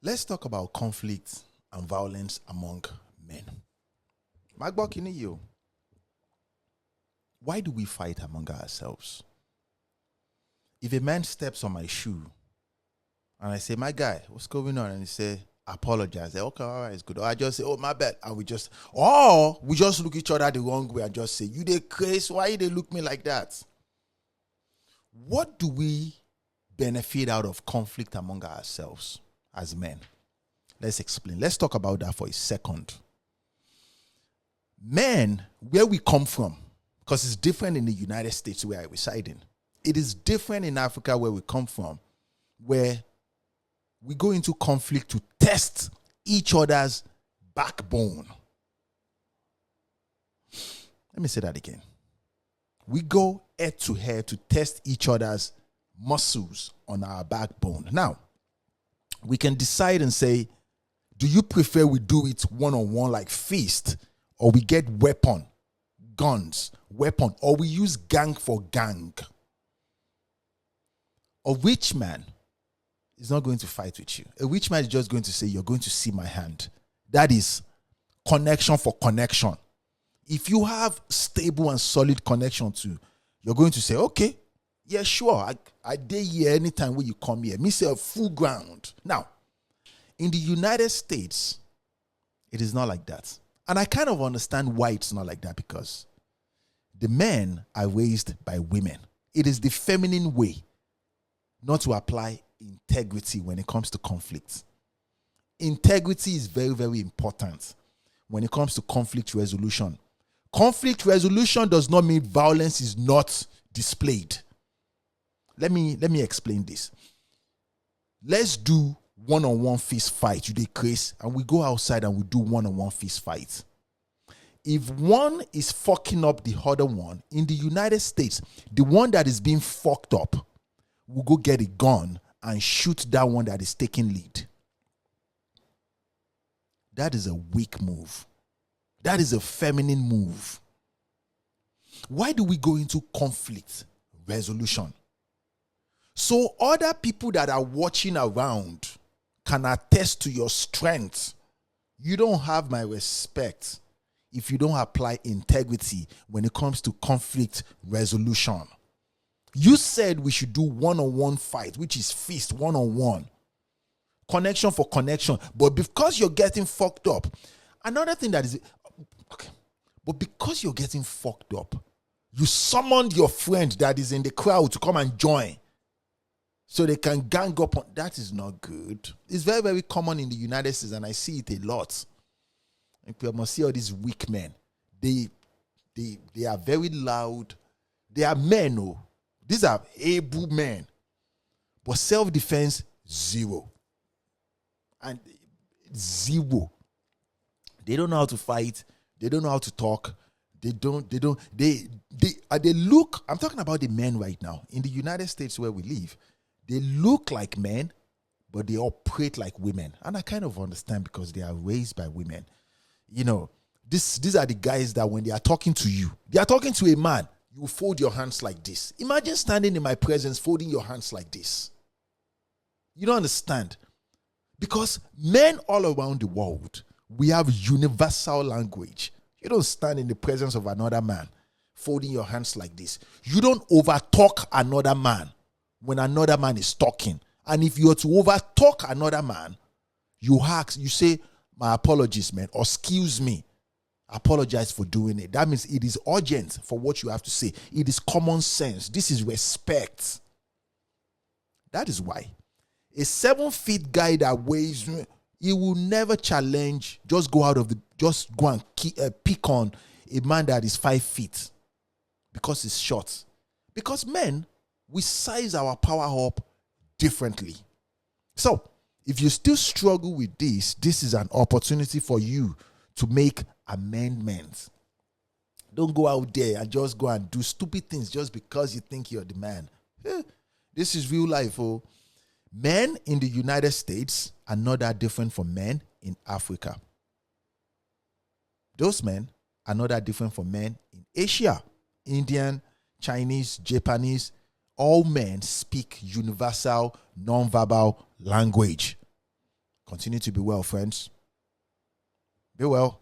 Let's talk about conflict and violence among men. Magbokini you. Why do we fight among ourselves? If a man steps on my shoe and I say, my guy, what's going on? And he say, apologize. I say, okay, all right, it's good. Or I just say, oh, my bad. And we just look each other the wrong way and just say, you dey crazy? Why they look me like that? What do we benefit out of conflict among ourselves as men? Let's explain. Let's talk about that for a second. Men, where we come from, because it's different in the United States where I reside in. It is different in Africa where we come from, where we go into conflict to test each other's backbone. Let me say that again. We go head to head to test each other's muscles on our backbone. Now, we can decide and say, do you prefer we do it one-on-one like fist, or we get guns, or we use gang for gang? A rich man is not going to fight with you. A rich man is just going to say, you're going to see my hand. That is connection for connection. If you have stable and solid connection too, you're going to say, okay, yeah, sure, I dare here anytime when you come here. Me say a full ground. Now, in the United States, it is not like that. And I kind of understand why it's not like that, because the men are raised by women. It is the feminine way not to apply integrity when it comes to conflict. Integrity is very, very important when it comes to conflict resolution. Conflict resolution does not mean violence is not displayed. Let me explain this. Let's do one-on-one fist fight. You dey crazy, and we go outside and we do one-on-one fist fight. If one is fucking up the other one, in the United States, the one that is being fucked up will go get a gun and shoot that one that is taking lead. That is a weak move. That is a feminine move. Why do we go into conflict resolution? So other people that are watching around can attest to your strength. You don't have my respect if you don't apply integrity when it comes to conflict resolution. You said we should do one-on-one fight, which is fist, one-on-one. Connection for connection. But because you're getting fucked up, another thing that is, okay, but because you're getting fucked up, you summoned your friend that is in the crowd to come and join so they can gang up on. That is not good. It's very, very common in the United States, and I see it a lot. And we must see all these weak men. They are very loud. They are men, oh. These are able men. But self-defense, zero. And zero. They don't know how to fight. They don't know how to talk. They look, I'm talking about the men right now. In the United States where we live, they look like men, but they operate like women. And I kind of understand, because they are raised by women. You know, these are the guys that when they are talking to you, they are talking to a man, you fold your hands like this. Imagine standing in my presence, folding your hands like this. You don't understand. Because men all around the world, we have universal language. You don't stand in the presence of another man, folding your hands like this. You don't overtalk another man when another man is talking. And if you are to overtalk another man, you say, my apologies, man, or excuse me. Apologize for doing it. That means it is urgent for what you have to say. It is common sense. This is respect. That is why a 7-foot guy that weighs, he will never challenge, just go and pick on a man that is 5 feet because he's short. Because men, we size our power up differently. So, if you still struggle with this is an opportunity for you to make amendments. Don't go out there and just go and do stupid things just because you think you're the man. This is real life. Oh. Men in the United States are not that different from men in Africa. Those men are not that different from men in Asia. Indian, Chinese, Japanese, all men speak universal, non-verbal language. Continue to be well, friends. Be well.